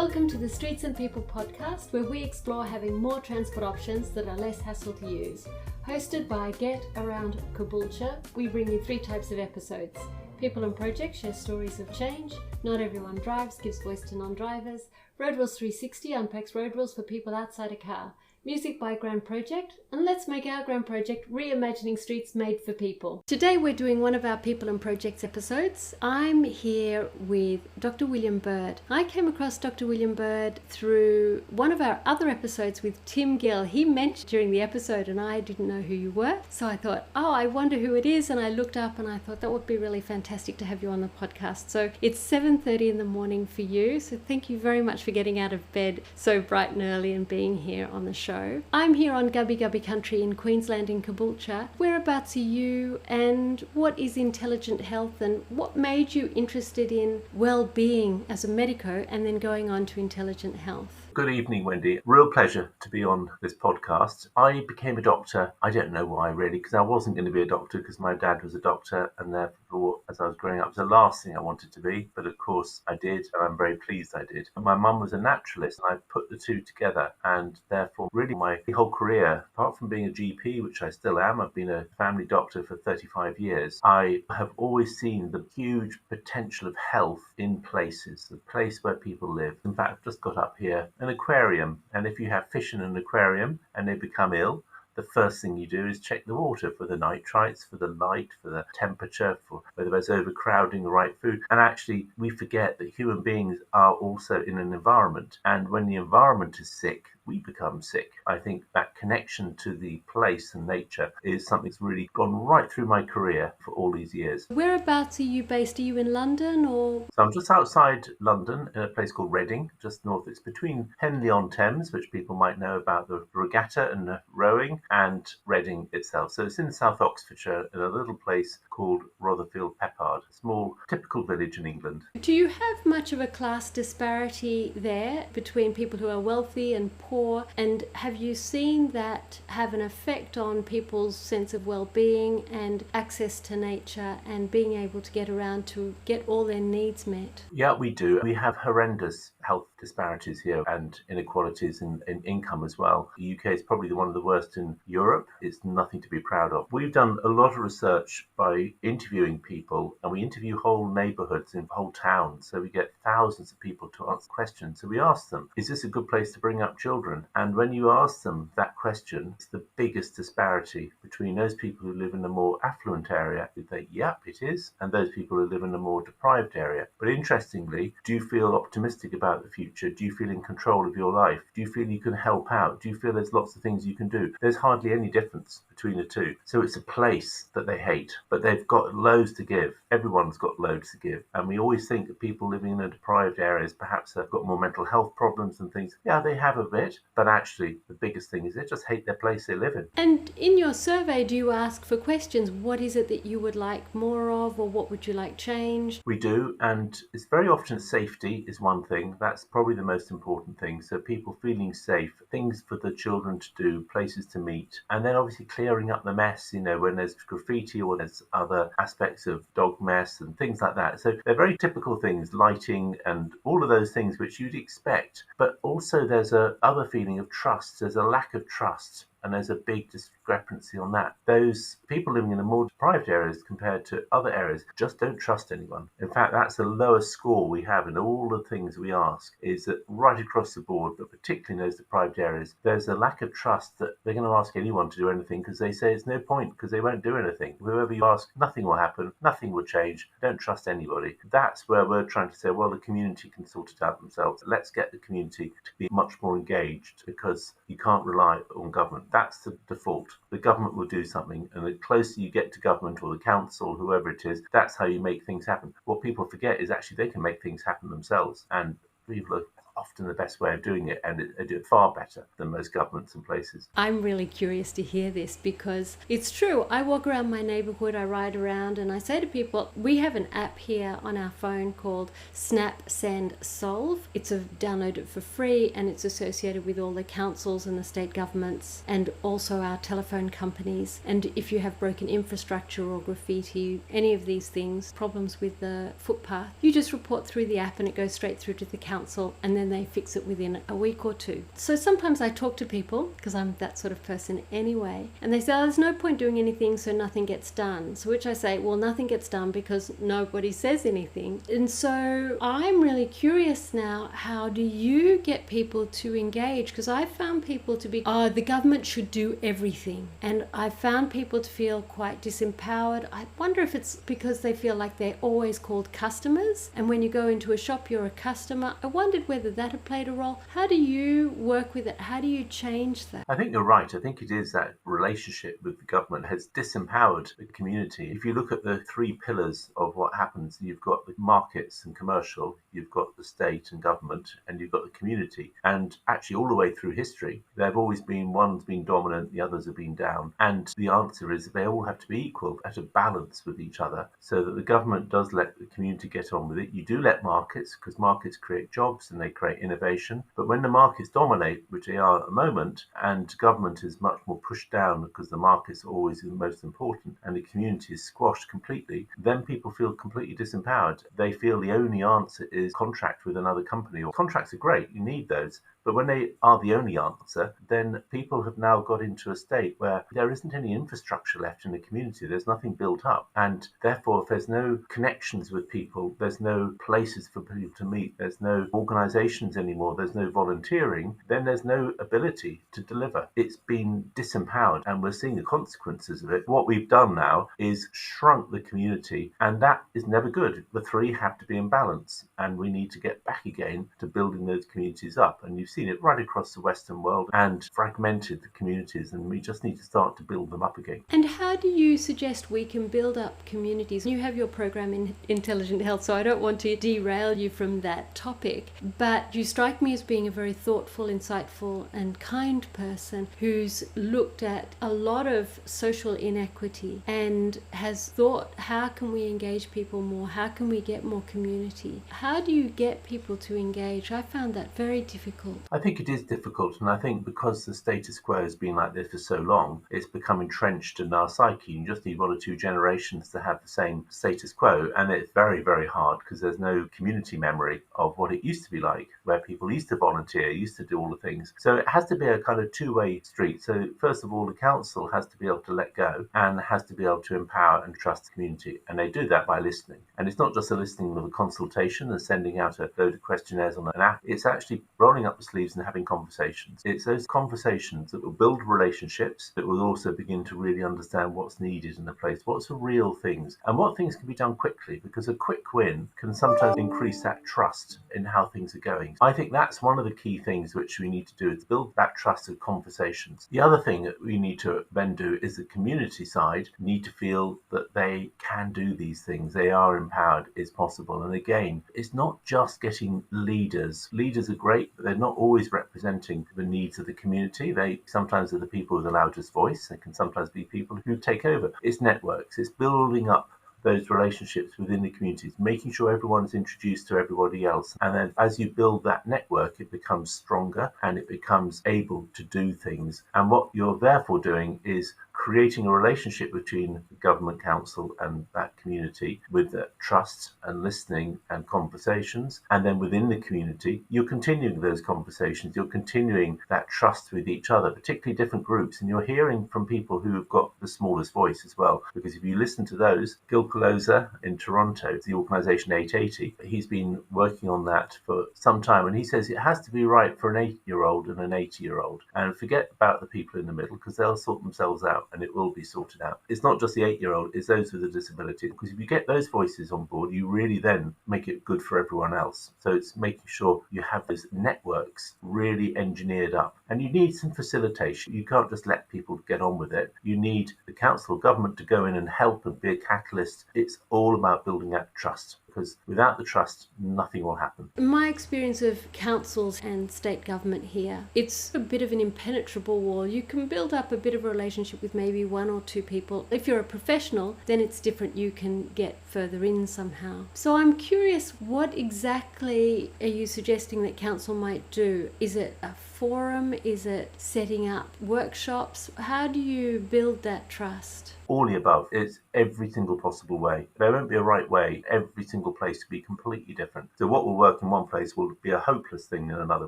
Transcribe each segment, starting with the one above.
Welcome to the Streets and People podcast, where we explore having more transport options that are less hassle to use. Hosted by Get Around Caboolture, we bring you 3 types of episodes. People and Projects share stories of change. Not Everyone Drives gives voice to non-drivers. Roadwheels 360 unpacks road rules for people outside a car. Music by Grand Project, and let's make our Grand Project reimagining streets made for people. Today we're doing one of our People and Projects episodes. I'm here with Dr. William Bird. I came across Dr. William Bird through one of our other episodes with Tim Gill. He mentioned during the episode and I didn't know who you were. So I thought, I wonder who it is. And I looked up and I thought that would be really fantastic to have you on the podcast. So it's 7:30 in the morning for you. So thank you very much for getting out of bed so bright and early and being here on the show. I'm here on Gubbi Gubbi country in Queensland in Caboolture. Whereabouts are you and what is intelligent health and what made you interested in well-being as a medico and then going on to intelligent health? Good evening, Wendy. Real pleasure to be on this podcast. I became a doctor. I don't know why really, because I wasn't going to be a doctor because my dad was a doctor and therefore as I was growing up it was the last thing I wanted to be. But of course I did and I'm very pleased I did. My mum was a naturalist and I put the two together and therefore really my whole career, apart from being a GP, which I still am, I've been a family doctor for 35 years. I have always seen the huge potential of health in places, the place where people live. In fact, I've just got up here an aquarium, and if you have fish in an aquarium and they become ill, the first thing you do is check the water for the nitrites, for the light, for the temperature, for whether there's overcrowding, the right food. And actually, we forget that human beings are also in an environment. And when the environment is sick, we become sick. I think that connection to the place and nature is something that's really gone right through my career for all these years. Whereabouts are you based? Are you in London or? So I'm just outside London in a place called Reading, just north. It's between Henley-on-Thames, which people might know about the regatta and the rowing, and Reading itself. So it's in South Oxfordshire in a little place called Rotherfield Peppard, a small typical village in England. Do you have much of a class disparity there between people who are wealthy and poor? And have you seen that have an effect on people's sense of well-being and access to nature and being able to get around to get all their needs met? Yeah, we do. We have horrendous health disparities here and inequalities in income as well. The UK is probably one of the worst in Europe. It's nothing to be proud of. We've done a lot of research by interviewing people, and we interview whole neighbourhoods and whole towns. So we get thousands of people to answer questions. So we ask them, is this a good place to bring up children? And when you ask them that question, it's the biggest disparity between those people who live in a more affluent area who say, yep, it is, and those people who live in a more deprived area. But interestingly, do you feel optimistic about the future? Do you feel in control of your life? Do you feel you can help out? Do you feel there's lots of things you can do? There's hardly any difference between the two. So it's a place that they hate, but they've got loads to give. Everyone's got loads to give. And we always think that people living in the deprived areas perhaps have got more mental health problems and things. Yeah, they have a bit, but actually the biggest thing is they just hate their place they live in. And in your survey, do you ask for questions? What is it that you would like more of, or what would you like changed? We do, and it's very often safety is one thing. That's probably the most important thing. So people feeling safe, things for the children to do, places to meet, and then obviously clearing up the mess, when there's graffiti or there's other aspects of dog mess and things like that. So they're very typical things, lighting and all of those things which you'd expect. But also there's a other feeling of trust. There's a lack of trust. And there's a big discrepancy on that. Those people living in the more deprived areas compared to other areas just don't trust anyone. In fact, that's the lowest score we have in all the things we ask, is that right across the board, but particularly in those deprived areas, there's a lack of trust that they're going to ask anyone to do anything because they say it's no point because they won't do anything. Whoever you ask, nothing will happen, nothing will change, don't trust anybody. That's where we're trying to say, well, the community can sort it out themselves. Let's get the community to be much more engaged because you can't rely on government. That's the default. The government will do something, and the closer you get to government or the council, whoever it is, that's how you make things happen. What people forget is actually they can make things happen themselves, and people are often the best way of doing it, and they do it far better than most governments and places. I'm really curious to hear this because it's true. I walk around my neighborhood, I ride around, and I say to people, we have an app here on our phone called Snap, Send, Solve. It's download it for free, and it's associated with all the councils and the state governments and also our telephone companies. And if you have broken infrastructure or graffiti, any of these things, problems with the footpath, you just report through the app and it goes straight through to the council, and then then they fix it within a week or two. So sometimes I talk to people, because I'm that sort of person anyway, and they say, oh, there's no point doing anything, so nothing gets done. So which I say, well, nothing gets done because nobody says anything. And so I'm really curious now, how do you get people to engage? Because I've found people to be, oh, the government should do everything. And I've found people to feel quite disempowered. I wonder if it's because they feel like they're always called customers. And when you go into a shop, you're a customer. I wondered whether that had played a role. How do you work with it? How do you change that? I think you're right. I think it is that relationship with the government has disempowered the community. If you look at the three pillars of what happens, you've got the markets and commercial, you've got the state and government, and you've got the community. And actually all the way through history, they've always been, one's been dominant, the others have been down. And the answer is they all have to be equal, at a balance with each other, so that the government does let the community get on with it. You do let markets, because markets create jobs and they create innovation. But when the markets dominate, which they are at the moment, and government is much more pushed down because the markets are always the most important and the community is squashed completely, then people feel completely disempowered. They feel the only answer is contract with another company. Or contracts are great, you need those. But when they are the only answer, then people have now got into a state where there isn't any infrastructure left in the community. There's nothing built up. And therefore, if there's no connections with people, there's no places for people to meet, there's no organizations anymore, there's no volunteering, then there's no ability to deliver. It's been disempowered, and we're seeing the consequences of it. What we've done now is shrunk the community, and that is never good. The three have to be in balance, and we need to get back again to building those communities up. And you've seen it right across the Western world, and fragmented the communities, and we just need to start to build them up again. And how do you suggest we can build up communities? You have your program in Intelligent Health, so I don't want to derail you from that topic, but you strike me as being a very thoughtful, insightful and kind person who's looked at a lot of social inequity and has thought, how can we engage people more? How can we get more community? How do you get people to engage? I found that very difficult. I think it is difficult, and I think because the status quo has been like this for so long, it's become entrenched in our psyche. You just need one or two generations to have the same status quo, and it's very, very hard because there's no community memory of what it used to be like, where people used to volunteer, used to do all the things. So it has to be a kind of two-way street. So first of all, the council has to be able to let go and has to be able to empower and trust the community, and they do that by listening. And it's not just a listening with a consultation and sending out a load of questionnaires on an app. It's actually rolling up the sleeves and having conversations. It's those conversations that will build relationships, that will also begin to really understand what's needed in a place, what's the real things, and what things can be done quickly, because a quick win can sometimes increase that trust in how things are going. I think that's one of the key things which we need to do, is build that trust of conversations. The other thing that we need to then do is the community side need to feel that they can do these things. They are empowered, it's possible. And again, it's not just getting leaders. Leaders are great, but they're not always representing the needs of the community. They sometimes are the people with the loudest voice. They can sometimes be people who take over. It's networks. It's building up those relationships within the communities, making sure everyone is introduced to everybody else. And then as you build that network, it becomes stronger and it becomes able to do things. And what you're therefore doing is creating a relationship between the government council and that community with trust and listening and conversations. And then within the community, you're continuing those conversations, you're continuing that trust with each other, particularly different groups. And you're hearing from people who have got the smallest voice as well. Because if you listen to those, Gil Caloza in Toronto, the organisation 880, he's been working on that for some time. And he says it has to be right for an 8-year-old and an 80-year-old. And forget about the people in the middle, because they'll sort themselves out. And it will be sorted out. It's not just the 8-year-old, it's those with a disability. Because if you get those voices on board, you really then make it good for everyone else. So it's making sure you have those networks really engineered up. And you need some facilitation. You can't just let people get on with it. You need the council or government to go in and help and be a catalyst. It's all about building that trust, because without the trust, nothing will happen. My experience of councils and state government here, it's a bit of an impenetrable wall. You can build up a bit of a relationship with maybe one or two people. If you're a professional, then it's different. You can get further in somehow. So I'm curious, what exactly are you suggesting that council might do? Is it a forum? Is it setting up workshops? How do you build that trust? All the above. It's every single possible way. There won't be a right way. Every single place will be completely different. So what will work in one place will be a hopeless thing in another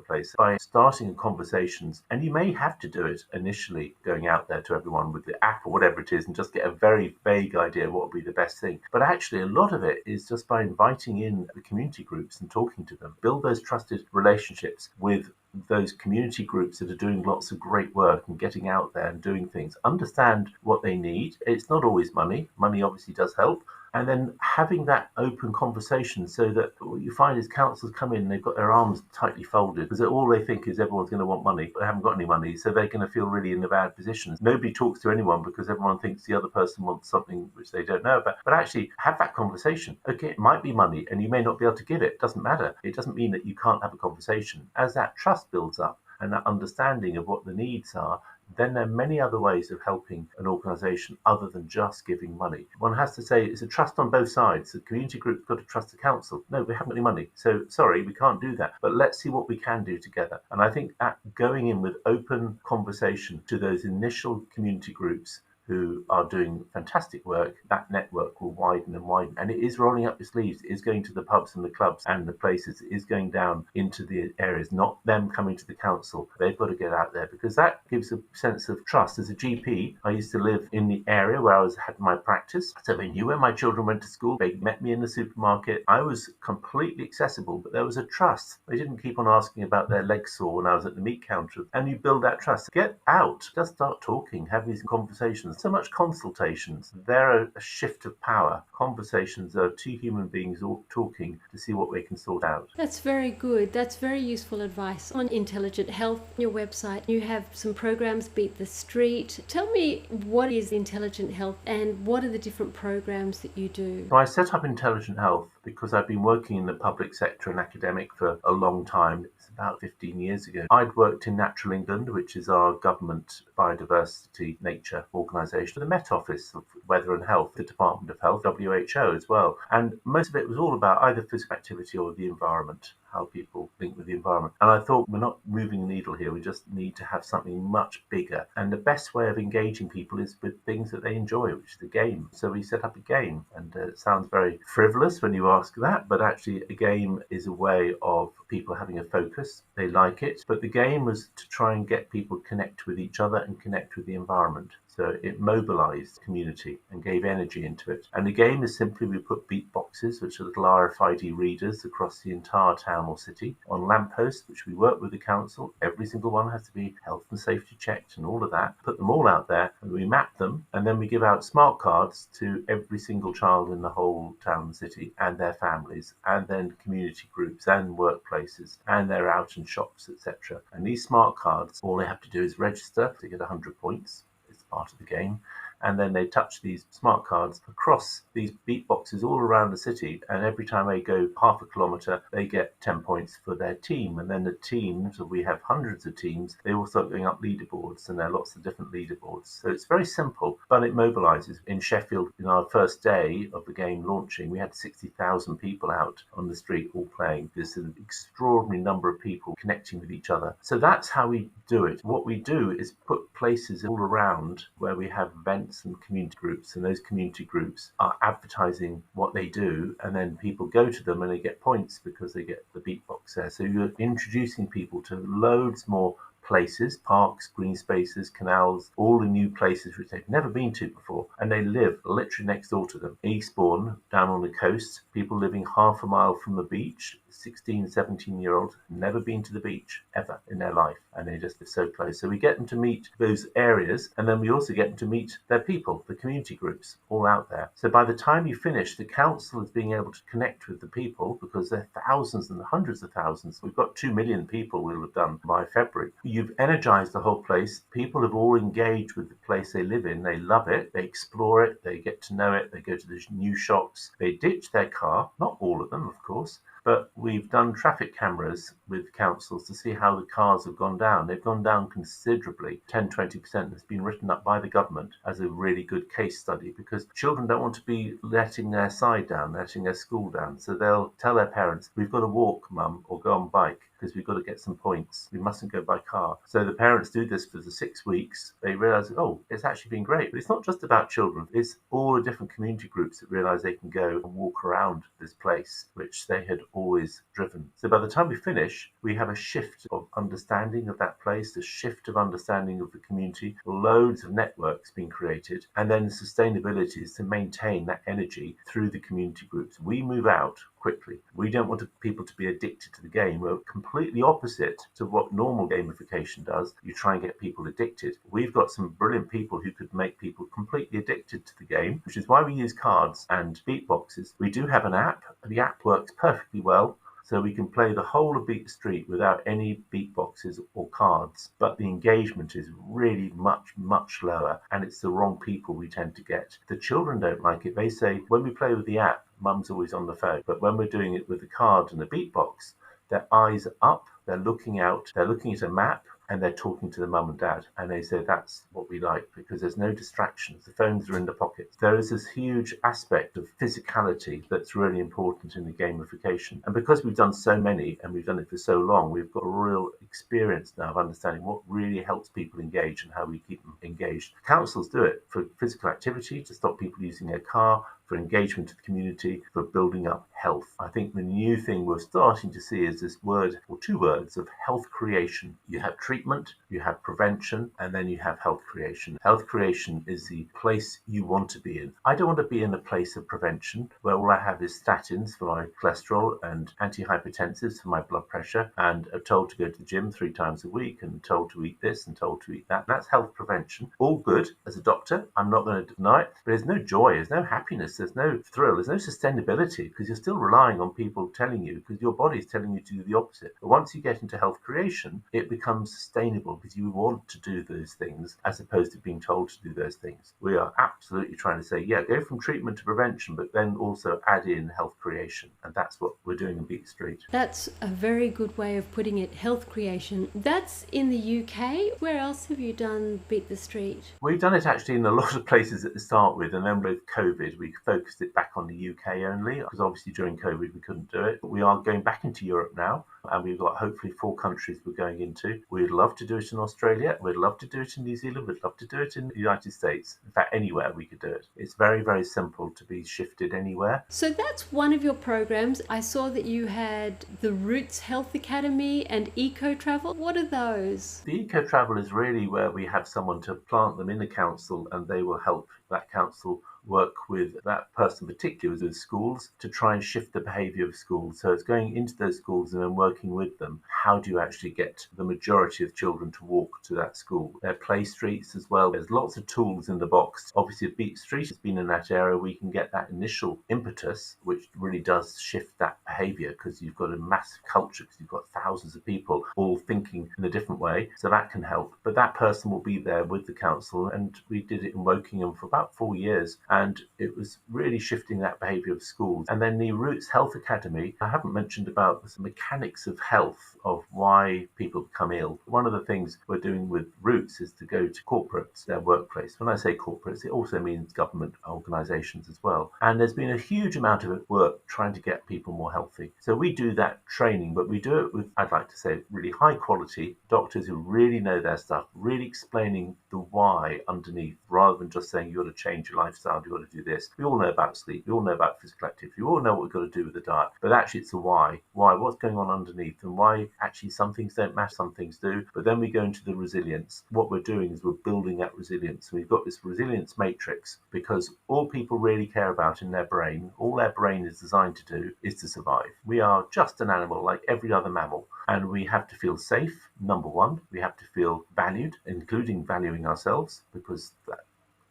place. By starting conversations, and you may have to do it initially, going out there to everyone with the app or whatever it is, and just get a very vague idea of what would be the best thing. But actually, a lot of it is just by inviting in the community groups and talking to them. Build those trusted relationships with those community groups that are doing lots of great work and getting out there and doing things. Understand what they need. It's not always money. Money obviously does help. And then having that open conversation so that what you find is councils come in and they've got their arms tightly folded because all they think is everyone's going to want money, but they haven't got any money, so they're going to feel really in a bad position. Nobody talks to anyone because everyone thinks the other person wants something which they don't know about. But actually have that conversation. Okay, it might be money and you may not be able to give it. It doesn't matter. It doesn't mean that you can't have a conversation. As that trust builds up and that understanding of what the needs are, then there are many other ways of helping an organisation other than just giving money. One has to say it's a trust on both sides. The community group's got to trust the council. No, we haven't got any money, so sorry, we can't do that. But let's see what we can do together. And I think that going in with open conversation to those initial community groups who are doing fantastic work, that network will widen and widen. And it is rolling up your sleeves. It is going to the pubs and the clubs and the places. It is going down into the areas, not them coming to the council. They've got to get out there because that gives a sense of trust. As a GP, I used to live in the area where I had my practice. So they knew where my children went to school. They met me in the supermarket. I was completely accessible, but there was a trust. They didn't keep on asking about their leg sore when I was at the meat counter. And you build that trust. Get out. Just start talking. Have these conversations. So much consultations. They're a shift of power. Conversations are two human beings all talking to see what they can sort out. That's very good. That's very useful advice. On Intelligent Health, your website, you have some programs, Beat the Street. Tell me, what is Intelligent Health and what are the different programs that you do? So I set up Intelligent Health because I've been working in the public sector and academic for a long time. It's about 15 years ago. I'd worked in Natural England, which is our government biodiversity nature organisation, the Met Office of Weather and Health, the Department of Health, WHO as well. And most of it was all about either physical activity or the environment, how people link with the environment. And I thought, we're not moving the needle here. We just need to have something much bigger. And the best way of engaging people is with things that they enjoy, which is the game. So we set up a game. And it sounds very frivolous when you ask that, but actually a game is a way of people having a focus. They like it. But the game was to try and get people to connect with each other and connect with the environment. So it mobilised community and gave energy into it. And the game is simply, we put beat boxes, which are little RFID readers across the entire town or city, on lampposts, which we work with the council. Every single one has to be health and safety checked and all of that. Put them all out there and we map them, and then we give out smart cards to every single child in the whole town and city and their families, and then community groups and workplaces, and they're out in shops, etc. And these smart cards, all they have to do is register to get 100 points. It's part of the game. And then they touch these smart cards across these beat boxes all around the city, and every time they go half a kilometre they get 10 points for their team. And then the teams, we have hundreds of teams, they all start going up leaderboards, and there are lots of different leaderboards. So it's very simple, but it mobilises. In Sheffield, in our first day of the game launching, we had 60,000 people out on the street all playing. There's an extraordinary number of people connecting with each other. So that's how we do it. What we do is put places all around where we have events and community groups, and those community groups are advertising what they do, and then people go to them and they get points because they get the beatbox there. So you're introducing people to loads more places, parks, green spaces, canals, all the new places which they've never been to before, and they live literally next door to them. Eastbourne, down on the coast, people living half a mile from the beach, 16, 17-year-olds, never been to the beach ever in their life, and they just live so close. So we get them to meet those areas, and then we also get them to meet their people, the community groups, all out there. So by the time you finish, the council is being able to connect with the people, because there are thousands and hundreds of thousands. We've got 2 million people we'll have done by February. you've energized the whole place. People have all engaged with the place they live in. They love it. They explore it. They get to know it. They go to the new shops. They ditch their car. Not all of them, of course. But we've done traffic cameras with councils to see how the cars have gone down. They've gone down considerably, 10, 20%. It's been written up by the government as a really good case study because children don't want to be letting their side down, letting their school down. So they'll tell their parents, we've got to walk, mum, or go on bike because we've got to get some points. We mustn't go by car. So the parents do this for the 6 weeks. They realise, oh, it's actually been great. But it's not just about children. It's all the different community groups that realise they can go and walk around this place, which they had always driven. So by the time we finish, we have a shift of understanding of that place, a shift of understanding of the community, loads of networks being created, and then sustainability is to maintain that energy through the community groups. We move out quickly. We don't want people to be addicted to the game. We're completely opposite to what normal gamification does. You try and get people addicted. We've got some brilliant people who could make people completely addicted to the game, which is why we use cards and beatboxes. We do have an app. The app works perfectly well. So we can play the whole of Beat the Street without any beatboxes or cards, but the engagement is really much, much lower, and it's the wrong people we tend to get. The children don't like it. They say, when we play with the app, mum's always on the phone, but when we're doing it with the card and the beatbox, their eyes are up, they're looking out, they're looking at a map, and they're talking to the mum and dad. And they say that's what we like because there's no distractions. The phones are in the pockets. There is this huge aspect of physicality that's really important in the gamification. And because we've done so many and we've done it for so long, we've got a real experience now of understanding what really helps people engage and how we keep them engaged. Councils do it for physical activity to stop people using their car, for engagement to the community, for building up health. I think the new thing we're starting to see is this word, or two words, of health creation. You have treatment, you have prevention, and then you have health creation. Health creation is the place you want to be in. I don't want to be in a place of prevention where all I have is statins for my cholesterol and antihypertensives for my blood pressure, and are told to go to the gym 3 times a week and told to eat this and told to eat that. That's health prevention. All good as a doctor. I'm not going to deny it, but there's no joy, there's no happiness, there's no thrill, there's no sustainability because you're still relying on people telling you, because your body's telling you to do the opposite. But once you get into health creation, it becomes sustainable because you want to do those things as opposed to being told to do those things. We are absolutely trying to say, yeah, go from treatment to prevention, but then also add in health creation. And that's what we're doing in Beat the Street. That's a very good way of putting it, health creation. That's in the UK. Where else have you done Beat the Street? We've done it actually in a lot of places at the start with, and then with COVID, we focused it back on the UK only, because obviously during COVID we couldn't do it. But we are going back into Europe now, and we've got hopefully 4 countries we're going into. We'd love to do it in Australia, we'd love to do it in New Zealand, we'd love to do it in the United States. In fact, anywhere we could do it. It's very, very simple to be shifted anywhere. So that's one of your programs. I saw that you had the Roots Health Academy and Eco Travel. What are those? The Eco Travel is really where we have someone to plant them in the council, and they will help that council work with that person, particularly with schools, to try and shift the behaviour of schools. So it's going into those schools and then working with them. How do you actually get the majority of children to walk to that school? There are play streets as well. There's lots of tools in the box. Obviously, Beat Street has been in that area where you can get that initial impetus, which really does shift that behaviour because you've got a massive culture, because you've got thousands of people all thinking in a different way. So that can help. But that person will be there with the council, and we did it in Wokingham for about 4 years. And it was really shifting that behaviour of schools. And then the Roots Health Academy, I haven't mentioned about the mechanics of health, of why people become ill. One of the things we're doing with Roots is to go to corporates, their workplace. When I say corporates, it also means government organisations as well. And there's been a huge amount of work trying to get people more healthy. So we do that training, but we do it with, I'd like to say, really high quality doctors who really know their stuff, really explaining the why underneath, rather than just saying you've got to change your lifestyle, you've got to do this. We all know about sleep, we all know about physical activity, we all know what we've got to do with the diet, but actually it's the why, what's going on underneath, and why actually some things don't matter, some things do. But then we go into the resilience. What we're doing is we're building that resilience. We've got this resilience matrix because all people really care about in their brain, all their brain is designed to do is to survive. We are just an animal like every other mammal, and we have to feel safe, number one. We have to feel valued, including valuing ourselves, because that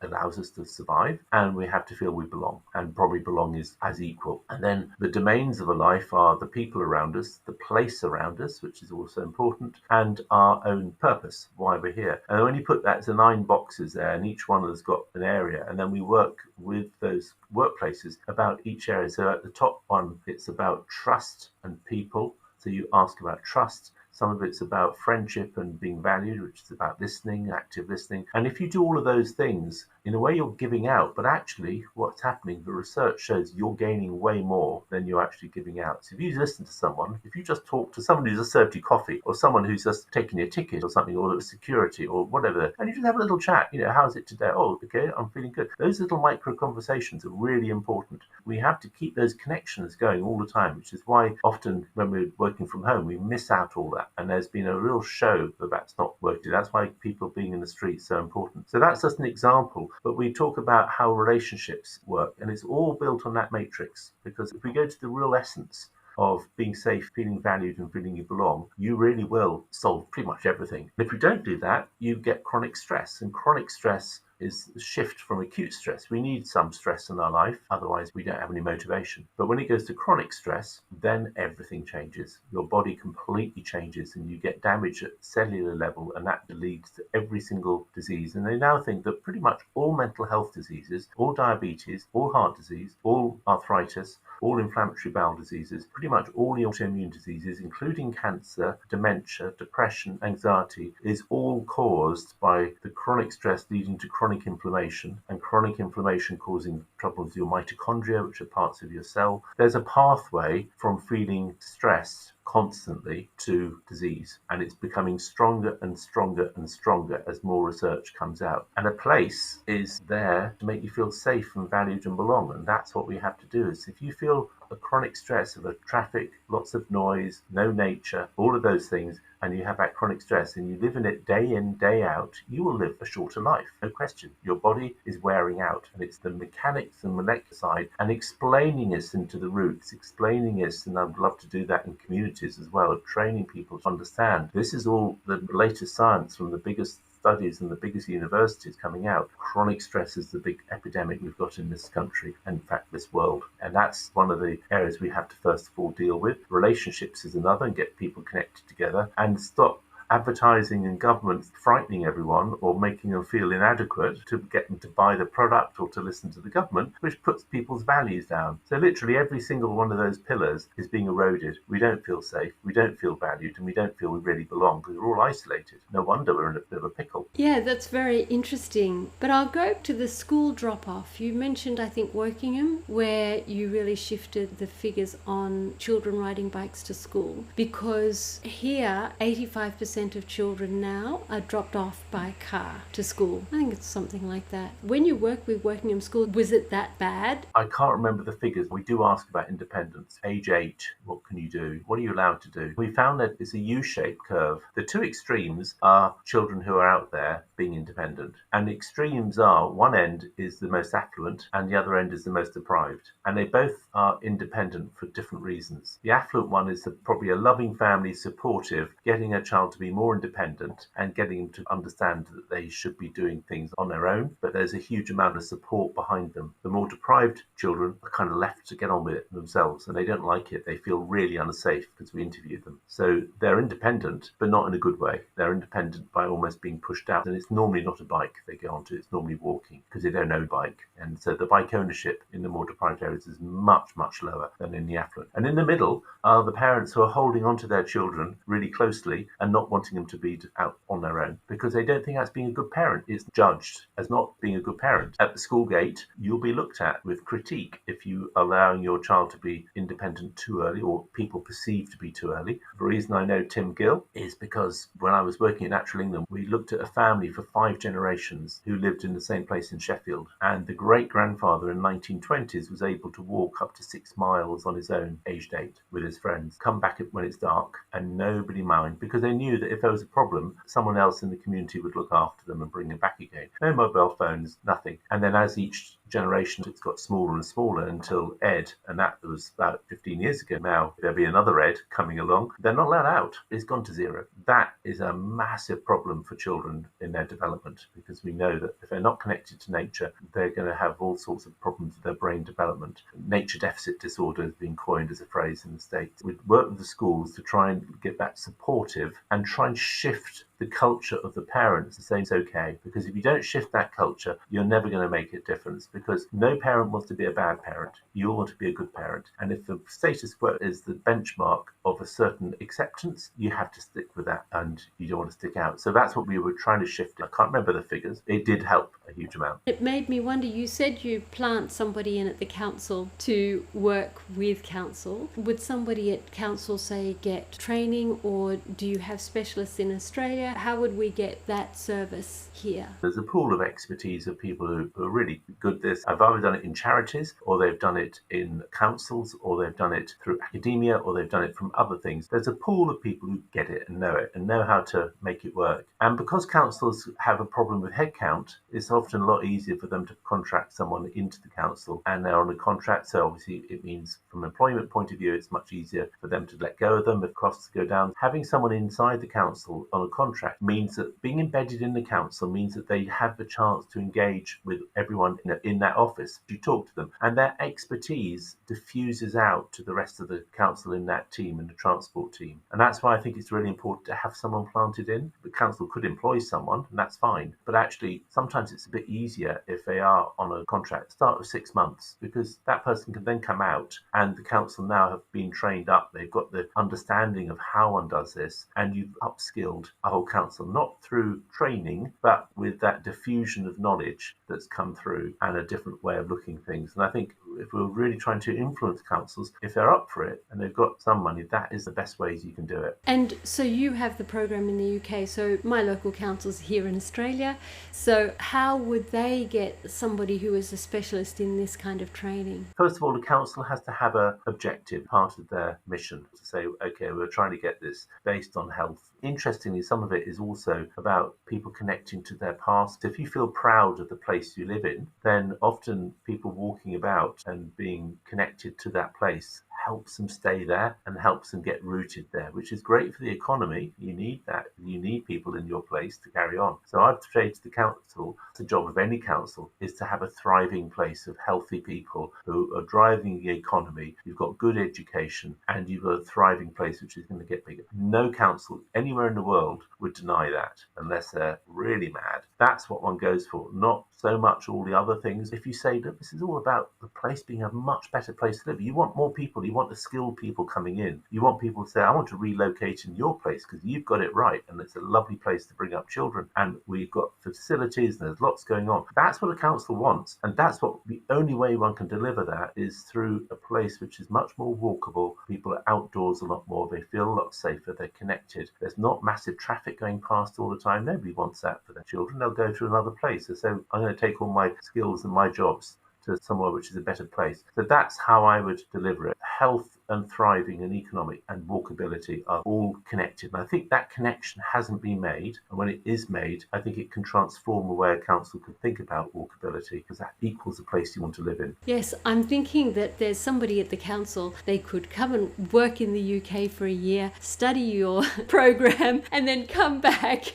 allows us to survive, and we have to feel we belong, and probably belong is as equal. And then the domains of a life are the people around us, the place around us, which is also important, and our own purpose, why we're here. And when you put that to 9 boxes there, and each one has got an area, and then we work with those workplaces about each area. So at the top one, it's about trust and people. So you ask about trust. Some of it's about friendship and being valued, which is about listening, active listening. And if you do all of those things, in a way you're giving out, but actually what's happening, the research shows you're gaining way more than you're actually giving out. So if you listen to someone, if you just talk to someone who's just served you coffee, or someone who's just taken your ticket or something, or security or whatever, and you just have a little chat, how's it today? Oh, okay, I'm feeling good. Those little micro conversations are really important. We have to keep those connections going all the time, which is why often when we're working from home, we miss out all that. And there's been a real show that that's not working. That's why people being in the street is so important. So that's just an example. But we talk about how relationships work, and it's all built on that matrix. Because if we go to the real essence of being safe, feeling valued, and feeling you belong, you really will solve pretty much everything. And if you don't do that, you get chronic stress. And chronic stress is the shift from acute stress. We need some stress in our life, otherwise we don't have any motivation. But when it goes to chronic stress, then everything changes. Your body completely changes and you get damage at cellular level, and that leads to every single disease. And they now think that pretty much all mental health diseases, all diabetes, all heart disease, all arthritis, all inflammatory bowel diseases, pretty much all the autoimmune diseases, including cancer, dementia, depression, anxiety, is all caused by the chronic stress leading to chronic inflammation, and chronic inflammation causing troubles with your mitochondria, which are parts of your cell. There's a pathway from feeling stressed constantly to disease, and it's becoming stronger and stronger and stronger as more research comes out. And a place is there to make you feel safe and valued and belong, and that's what we have to do. Is if you feel a chronic stress of a traffic, lots of noise, no nature, all of those things, and you have that chronic stress and you live in it day in, day out, you will live a shorter life, no question. Your body is wearing out, and it's the mechanics and molecular side, and explaining this into the roots, explaining this, and I'd love to do that in communities as well, of training people to understand. This is all the latest science from the biggest studies and the biggest universities coming out. Chronic stress is the big epidemic we've got in this country, and in fact this world. And that's one of the areas we have to first of all deal with. Relationships is another, and get people connected together, and stop advertising and governments frightening everyone or making them feel inadequate to get them to buy the product or to listen to the government, which puts people's values down. So literally every single one of those pillars is being eroded. We don't feel safe, we don't feel valued, and we don't feel we really belong because we're all isolated. No wonder we're in a bit of a pickle. Yeah, that's very interesting. But I'll go to the school drop-off. You mentioned, I think, Wokingham, where you really shifted the figures on children riding bikes to school, because here 85% of children now are dropped off by car to school. I think it's something like that. When you work with Wokingham School, was it that bad? I can't remember the figures. We do ask about independence. Age 8, what can you do? What are you allowed to do? We found that it's a U-shaped curve. The two extremes are children who are out there being independent. And the extremes are, one end is the most affluent and the other end is the most deprived. And they both are independent for different reasons. The affluent one is probably a loving family, supportive, getting a child to be more independent and getting them to understand that they should be doing things on their own, but there's a huge amount of support behind them. The more deprived children are kind of left to get on with it themselves, and they don't like it. They feel really unsafe because we interviewed them. So they're independent, but not in a good way. They're independent by almost being pushed out, and it's normally not a bike they go onto, it's normally walking because they don't own a bike. And so the bike ownership in the more deprived areas is much, much lower than in the affluent. And in the middle are the parents who are holding onto their children really closely and not wanting them to be out on their own because they don't think that's being a good parent. It's judged as not being a good parent. At the school gate, you'll be looked at with critique if you are allowing your child to be independent too early, or people perceive to be too early. The reason I know Tim Gill is because when I was working at Natural England, we looked at a family for 5 generations who lived in the same place in Sheffield, and the great-grandfather in the 1920s was able to walk up to 6 miles on his own, aged 8, with his friends, come back when it's dark, and nobody mind, because they knew that if there was a problem, someone else in the community would look after them and bring them back again. No mobile phones, nothing. And then as each generation, it's got smaller and smaller until Ed, and that was about 15 years ago now. There'll be another Ed coming along. They're not allowed out. It's gone to zero. That is a massive problem for children in their development, because we know that if they're not connected to nature, they're going to have all sorts of problems with their brain development. Nature deficit disorder has been coined as a phrase in the States. We work with the schools to try and get that supportive and try and shift the culture of the parents to say it's okay. Because if you don't shift that culture, you're never going to make a difference, because no parent wants to be a bad parent. You all want to be a good parent. And if the status quo is the benchmark of a certain acceptance, you have to stick with that, and you don't want to stick out. So that's what we were trying to shift. I can't remember the figures. It did help a huge amount. It made me wonder, you said you plant somebody in at the council to work with council. Would somebody at council, say, get training, or do you have specialists in Australia? How would we get that service here? There's a pool of expertise of people who are really good at this. I've either done it in charities, or they've done it in councils, or they've done it through academia, or they've done it from other things. There's a pool of people who get it and know how to make it work. And because councils have a problem with headcount, it's often a lot easier for them to contract someone into the council, and they're on a contract. So obviously it means from an employment point of view, it's much easier for them to let go of them if costs go down. Having someone inside the council on a contract means that being embedded in the council means that they have the chance to engage with everyone in that office. You talk to them, and their expertise diffuses out to the rest of the council in that team, and the transport team. And that's why I think it's really important to have someone planted in. The council could employ someone, and that's fine. But actually, sometimes it's a bit easier if they are on a contract. Start with 6 months, because that person can then come out, and the council now have been trained up. They've got the understanding of how one does this, and you've upskilled a whole council, not through training, but with that diffusion of knowledge that's come through and a different way of looking at things. And I think if we're really trying to influence councils, if they're up for it and they've got some money, that is the best ways you can do it. And so you have the program in the UK. So my local council's here in Australia. So how would they get somebody who is a specialist in this kind of training? First of all, the council has to have an objective, part of their mission, to say, okay, we're trying to get this based on health. Interestingly, some of it is also about people connecting to their past. If you feel proud of the place you live in, then often people walking about and being connected to that place helps them stay there and helps them get rooted there, which is great for the economy. You need that. You need people in your place to carry on. So I've said to the council, the job of any council is to have a thriving place of healthy people who are driving the economy. You've got good education, and you've got a thriving place which is going to get bigger. No council anywhere in the world would deny that unless they're really mad. That's what one goes for, not so much all the other things. If you say, look, this is all about the place being a much better place to live, you want more people, you want the skilled people coming in. You want people to say, I want to relocate in your place because you've got it right, and it's a lovely place to bring up children, and we've got facilities, and there's lots going on. That's what a council wants, and that's what the only way one can deliver that is through a place which is much more walkable. People are outdoors a lot more, they feel a lot safer, they're connected. There's not massive traffic going past all the time. Nobody wants that for their children. They'll go to another place. So I'm going to take all my skills and my jobs to somewhere which is a better place. So that's how I would deliver it. Health and thriving and economic and walkability are all connected. And I think that connection hasn't been made. And when it is made, I think it can transform the way a council can think about walkability, because that equals the place you want to live in. Yes, I'm thinking that there's somebody at the council, they could come and work in the UK for a year, study your program, and then come back.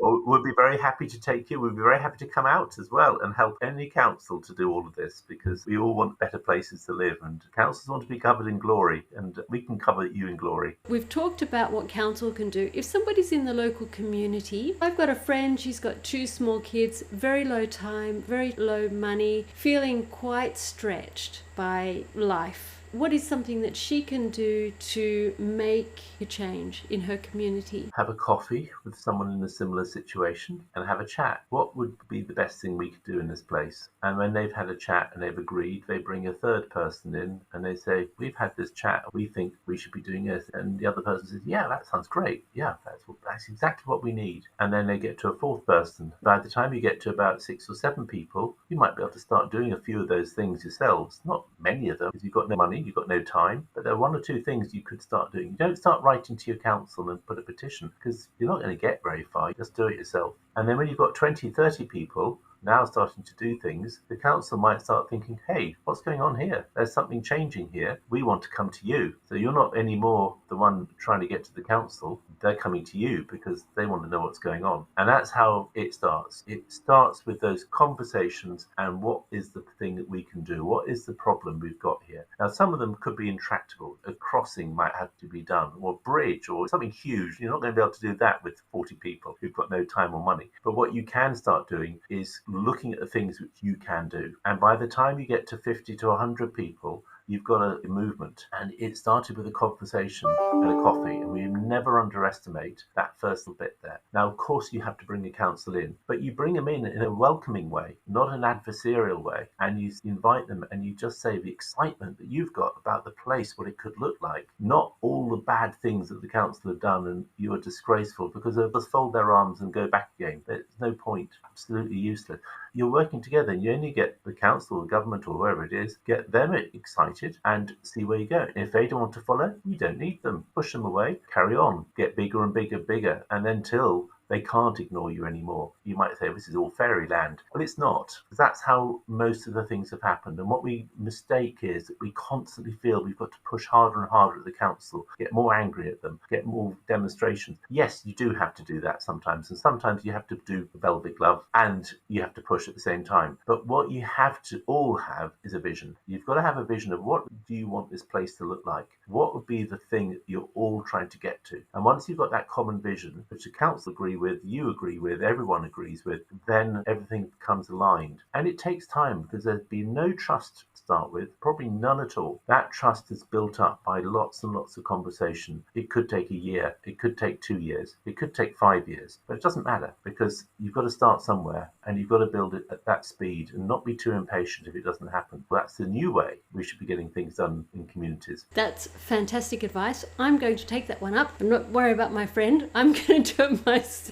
We'd be very happy to take you. We'd be very happy to come out as well and help any council to do all of this, because we all want better places to live, and councils want to be covered in glory, and we can cover you in glory. We've talked about what council can do. If somebody's in the local community, I've got a friend, she's got 2 small kids, very low time, very low money, feeling quite stretched by life. What is something that she can do to make a change in her community? Have a coffee with someone in a similar situation and have a chat. What would be the best thing we could do in this place? And when they've had a chat and they've agreed, they bring a third person in and they say, we've had this chat, we think we should be doing this. And the other person says, yeah, that sounds great. Yeah, that's exactly what we need. And then they get to a fourth person. By the time you get to about 6 or 7 people, you might be able to start doing a few of those things yourselves. Not many of them, because you've got no money, you've got no time, but there are 1 or 2 things you could start doing. You don't start writing to your council and put a petition, because you're not going to get very far. You just do it yourself. And then when you've got 20, 30 people, now starting to do things, the council might start thinking, hey, what's going on here? There's something changing here. We want to come to you. So you're not anymore the one trying to get to the council. They're coming to you because they want to know what's going on. And that's how it starts. It starts with those conversations and what is the thing that we can do? What is the problem we've got here? Now, some of them could be intractable. A crossing might have to be done, or a bridge, or something huge. You're not going to be able to do that with 40 people who've got no time or money. But what you can start doing is looking at the things which you can do. And by the time you get to 50 to 100 people, you've got a movement. And it started with a conversation and a coffee. And we never underestimate that first little bit there. Now, of course, you have to bring the council in, but you bring them in a welcoming way, not an adversarial way. And you invite them and you just say the excitement that you've got about the place, what it could look like, not all the bad things that the council have done and you are disgraceful, because they'll just fold their arms and go back again. There's no point. Absolutely useless. You're working together and you only get the council or government or whoever it is, get them excited and see where you go. If they don't want to follow, you don't need them. Push them away, carry on, get bigger and bigger, and then till they can't ignore you anymore. You might say, this is all fairyland. Well, it's not. That's how most of the things have happened. And what we mistake is that we constantly feel we've got to push harder and harder at the council, get more angry at them, get more demonstrations. Yes, you do have to do that sometimes. And sometimes you have to do the velvet glove and you have to push at the same time. But what you have to all have is a vision. You've got to have a vision of what do you want this place to look like? What would be the thing that you're all trying to get to? And once you've got that common vision, which the council agree with, you agree with, everyone agrees with, then everything becomes aligned. And it takes time because there's been no trust to start with, probably none at all. That trust is built up by lots and lots of conversation. It could take a year, it could take 2 years, it could take 5 years, but it doesn't matter because you've got to start somewhere and you've got to build it at that speed and not be too impatient if it doesn't happen. Well, that's the new way we should be getting things done in communities. That's fantastic advice. I'm going to take that one up and not worry about my friend. I'm going to do it myself.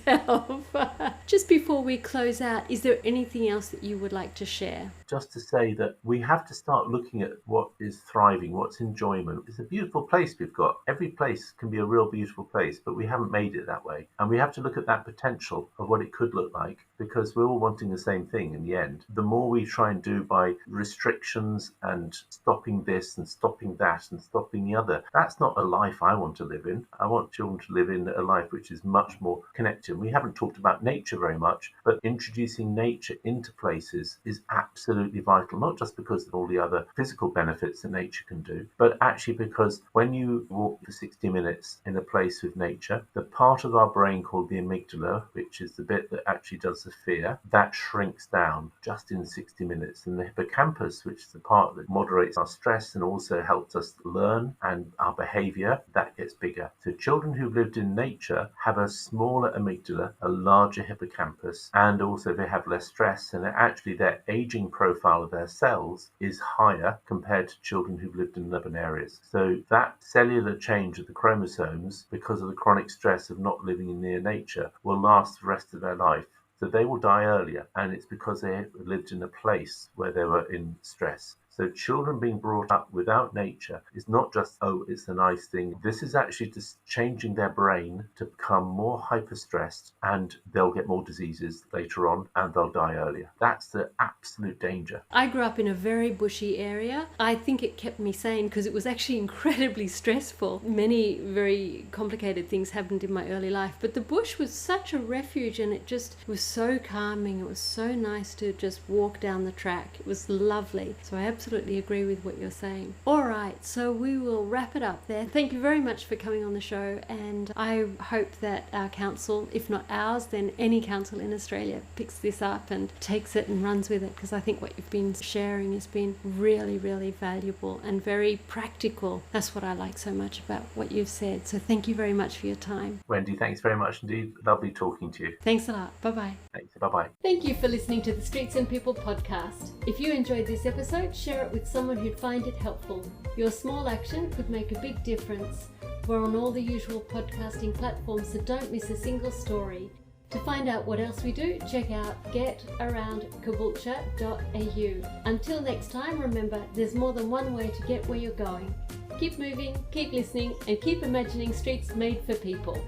Just before we close out, is there anything else that you would like to share? Just to say that we have to start looking at what is thriving, what's enjoyment. It's a beautiful place we've got. Every place can be a real beautiful place, but we haven't made it that way. And we have to look at that potential of what it could look like because we're all wanting the same thing in the end. The more we try and do by restrictions and stopping this and stopping that and stopping the other, that's not a life I want to live in. I want children to live in a life which is much more connected. We haven't talked about nature very much, but introducing nature into places is absolutely vital, not just because of all the other physical benefits that nature can do, but actually because when you walk for 60 minutes in a place with nature, the part of our brain called the amygdala, which is the bit that actually does the fear, that shrinks down just in 60 minutes. And the hippocampus, which is the part that moderates our stress and also helps us learn and our behavior, that gets bigger. So children who've lived in nature have a smaller amygdala, a larger hippocampus, and also they have less stress, and actually their aging profile of their cells is higher compared to children who've lived in urban areas. So that cellular change of the chromosomes, because of the chronic stress of not living near nature, will last the rest of their life. So they will die earlier, and it's because they lived in a place where they were in stress. So children being brought up without nature is not just, oh, it's a nice thing. This is actually just changing their brain to become more hyper-stressed, and they'll get more diseases later on and they'll die earlier. That's the absolute danger. I grew up in a very bushy area. I think it kept me sane because it was actually incredibly stressful. Many very complicated things happened in my early life, but the bush was such a refuge and it just was so calming. It was so nice to just walk down the track. It was lovely. So I absolutely agree with what you're saying. All right, so we will wrap it up there. Thank you very much for coming on the show, and I hope that our council, if not ours, then any council in Australia picks this up and takes it and runs with it, because I think what you've been sharing has been really, really valuable and very practical. That's what I like so much about what you've said. So thank you very much for your time. Wendy, thanks very much indeed. Lovely talking to you. Thanks a lot. Bye-bye. Thanks. Bye-bye. Thank you for listening to the Streets and People podcast. If you enjoyed this episode, share it with someone who'd find it helpful. Your small action could make a big difference. We're on all the usual podcasting platforms, so don't miss a single story. To find out what else we do, check out getaroundcaboolture.au. Until next time, remember, there's more than one way to get where you're going. Keep moving, keep listening, and keep imagining streets made for people.